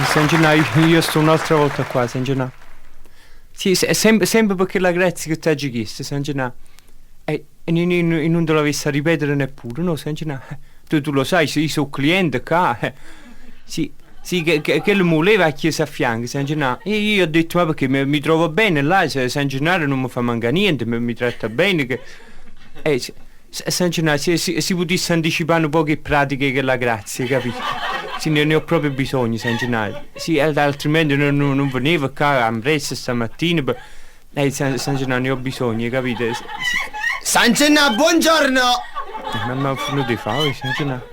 San Gennaro, io sto un'altra volta qua, San Gennaro. Sì, sempre perché la grazia che ti ha chiesto, San Gennaro. E non te l'avessi a ripetere neppure, no, San Gennaro? Tu lo sai, io sono cliente qua. Sì, che lo voleva a chiesa a fianco, San Gennaro. E io ho detto, ma perché mi trovo bene là, San Gennaro non mi fa mancare niente, mi tratta bene. San Gennaro, si potesse anticipare un po' che pratiche che la grazia, capito? Sì, ne ho proprio bisogno, San Gennaro. Sì, altrimenti non venivo qua a presto stamattina. San Gennaro, ne ho bisogno, capito? San Gennaro, buongiorno! Ma non ti fai, San Gennaro?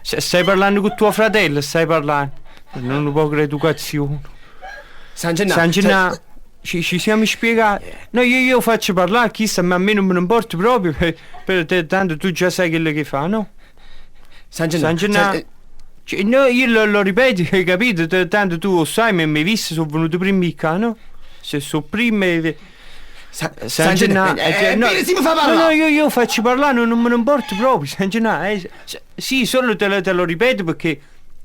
Stai parlando con tuo fratello, stai parlando. Non ho poca educazione. San Gennaro... San Gennaro, ci siamo spiegati. No, io faccio parlare, chissà, ma a me non me ne importa proprio. Per te, tanto tu già sai quello che fa, no? San Gennaro... No, io lo ripeto, hai capito? Tanto tu lo sai, mi hai visto, sono venuto prima qua, no? Se sono prima... San Gennaro... No, io faccio parlare, non me ne importa proprio, San Gennaro. Sì, solo te lo ripeto perché...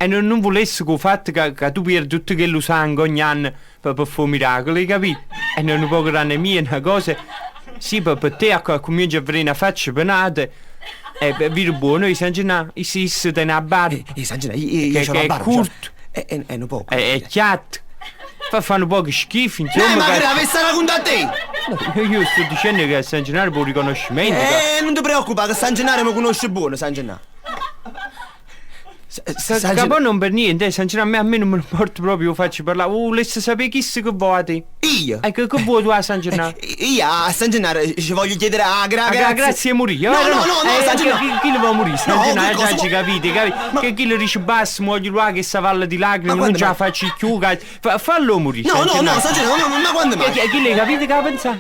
non volessi che il fatto che tu perdi tutto quello sangue ogni anno per fare miracoli, capito? E non può grande mia una cosa. Sì, per te comincia a avere una faccia penata. E vero buono, i San Gennaro, si te ne abbatte. San Gennaro, io c'ho la barba. È curto. Non può. È chiatto. Fa un po' che schifo, insomma. Ma che l'avessi raccontato a te? No, io sto dicendo che San Gennaro può riconoscimento. Non ti preoccupare, che San Gennaro mi conosce buono, San Gennaro. Capo non per niente, San Gennaro, a me non me ne importa proprio, lo faccio parlare. Volessi sapere chi si che vuoi a te? Io? Che vuoi tu a San Gennaro? Io a San Gennaro ci voglio chiedere a grazie morire. No, San Gennaro. Chi lo vuole morire? San Gennaro, già ci capite? Che chi lo dice basso, muoio là che sta valle di lacrime, non già faccio più. Fallo morire. No, San Gennaro, ma quando mai? Chi le capite che pensa?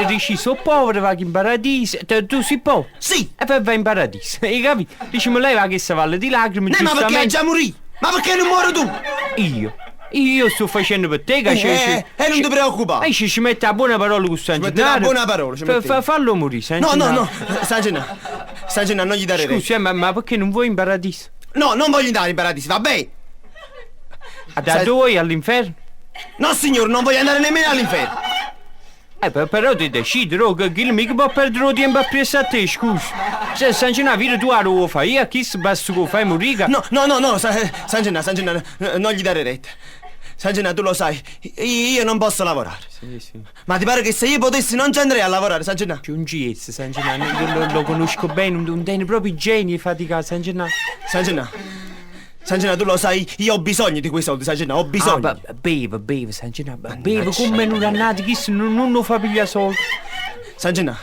Dici, sono povero, va in paradiso. Tu sei povero? Sì. E poi vai in paradiso, hai capito? Dici, ma lei va che sta valle di lacrime. Ma perché già morì? Ma perché non muori tu? Io sto facendo per te che non ti preoccupare. Ci mette a buona parola con San Gennaro. Ci mette a buona parola. Fallo morire, San Gennaro. No, San Gennaro, non gli dare retta. Scusi, ma perché non vuoi in paradiso? No, non voglio andare in paradiso, va bene. Da dove all'inferno? No, signore, non voglio andare nemmeno all'inferno. Però ti decidi, che chi mica può perdere tempo a presso a te, scusa. Se San Gennaro, vedi tu a lo fai, io a chi si basta che fai morire? No, San Gennaro, non gli dare retta. San Gennaro, tu lo sai, io non posso lavorare. Sì. Ma ti pare che se io potessi non ci andrei a lavorare, San Gennaro? Più un GS, San Gennaro, io lo conosco bene, un tiene proprio i geni fatica, San Gennaro. San Gennaro, tu lo sai, io ho bisogno di quei soldi, San Gennaro, ho bisogno. Beve, San Gennaro, beve come un dannato, chi non lo fa pigliare soldi. San Gennaro,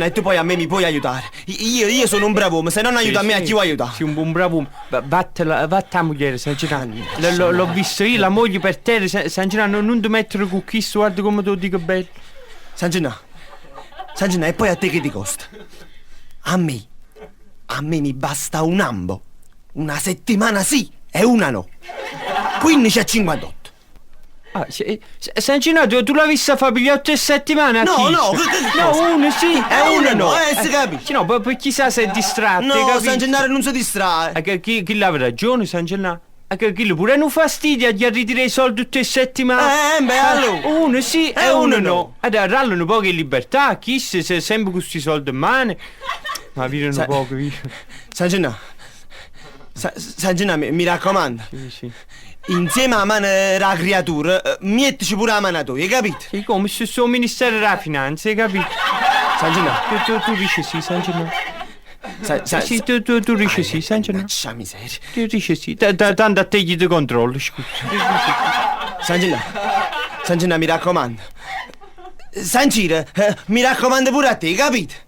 e tu poi a me mi puoi aiutare. Io sono un bravo uomo, se non aiuta a me a chi vuoi aiutare? Sì, un buon bravo uomo. Vatta a moglie, San Gennaro. L'ho visto io, la moglie per terra, San Gennaro, non ti mettere con chi, guarda come te lo dico bello. San Gennaro, e poi a te che ti costa? A me mi basta un ambo. Una settimana sì e una no. 15 a 58. San Gennaro, tu l'hai vista fare per 8 settimane? No, uno sì e uno no. Si capisce? No, poi chissà se è distratto. No, San Gennaro non si distrae. Chi l'ha ragione, San Gennaro? Chi pure non fastidia di ritirare i soldi tutte le settimane? Allora. Uno sì e uno no. Rallano un po' che libertà, chi se sempre con questi soldi in mano. Ma virano poco, San Gennaro, mi raccomando. Sì. Insieme a mano della creatura, mettici pure la mano tua, hai capito? Sì, come se sono ministero della finanza, hai capito? San Gennaro. Tu dici sì, San Gennaro. Sì, tu dici sì, San Gennaro. Lascia miseria. Tu dici sì, tanto a te gli ti controllo, scusa. San Gennaro, mi raccomando. San Giro, mi raccomando pure a te, capito?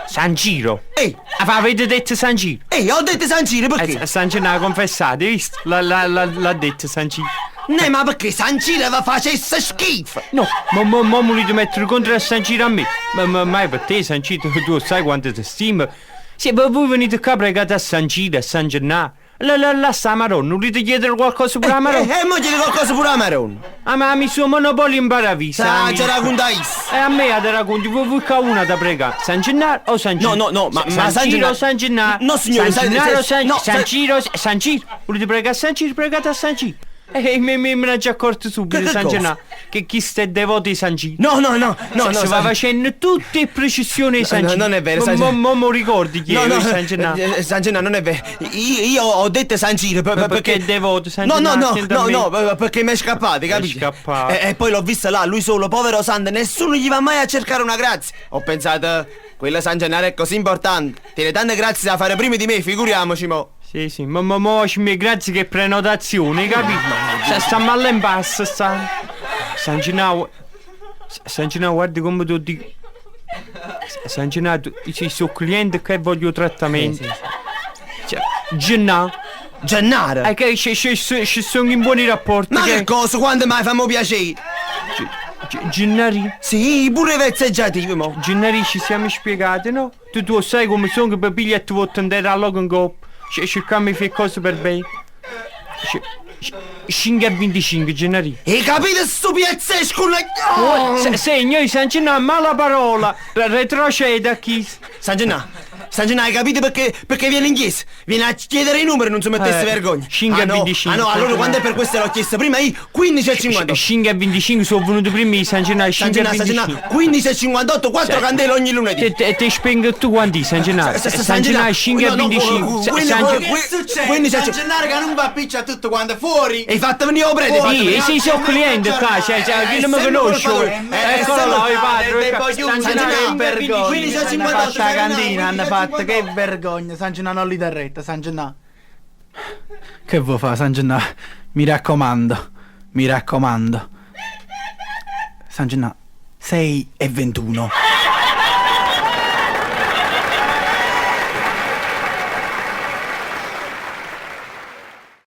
San Giro? Ehi! Avete detto San Giro? Ho detto San Giro perché? San Gennaro confessate, hai visto? L'ha detto San Giro. Ma perché San Giro vi facesse schifo? No, ma volete mettere contro a San Giro a me? Ma per te San Giro, tu sai quanto ti stimo. Sì, voi venite qua pregate a San Giro, a San Gennaro. Là sta Maronna, volete chiedere qualcosa pure a Maronna? Mo chiede qualcosa pure a Maronna. Ma mi suo monopolio in paravisa. Ci raccontai. A me te racconti, vuoi che una da pregare? San Gennaro o San Giro? No, ma San Giro o San Gennaro? No, signore, San Gennaro o San Giro? San Giro? Volete pregare a San Giro? Pregate a San Giro. Me ne ho già accorto subito, Che San cosa? Gennaro, che chi sta devoto di San Gino. No, Si va facendo tutte precisioni di San No, Gino. non è vero, San Gino. Mo ricordi chi è San Gennaro? San Gennaro non è vero. Io ho detto San Giro Perché è devoto San No, Gennaro? perché mi è scappato, capito? scappato. E poi l'ho visto là, lui solo, povero santo, nessuno gli va mai a cercare una grazia. Ho pensato, quella San Gennaro è così importante, tiene tante grazie da fare prima di me, figuriamoci mo. Sì, mo grazie che prenotazione, capito? Sta male in basso, sta. San Gennaro, guardi come tu dico. San Gennaro, ci sono clienti che vogliono trattamento. Cioè, Gennaro. Gennaro? Che ci sono in buoni rapporti. Ma che cosa, quando mai fammi piacere? Gennari? Sì, pure vezzeggiativo, mo. Gennari, ci siamo spiegati, no? Tu sai come sono che per biglietto vuoi andare a logo in coppa. Cerchiamo di fare cose per bene. 5,25 Gennari. E capite sto piazzesco? Segno, San Gennaro, mala parola. Retroceda chi. San Gennaro, hai capito perché viene in chiesa? Viene a chiedere i numeri, non si mettesse vergogna. 5,25. No, allora quando è per questo l'ho chiesto prima io, 15,58. 5,25 sono venuto prima di San Gennaro, San Gennaro, 15,58, 4 candele ogni lunedì. Te spengo tu quanti, San Gennaro? San Gennaro 5,25. Quindi San Gennaro che non va a piccia tutto quando è fuori. hai fatto venire o prete? Sì, sono cliente qua, chi non mi conosce. Eccolo là, il padre. San Gennaro che vergogna. 15,58. Hanno fatto la cantina, hanno fatto che vergogna. San Gennaro non li dà retta, San Gennaro. Che vuoi fare, San Gennaro? Mi raccomando. San Gennaro, 6,21.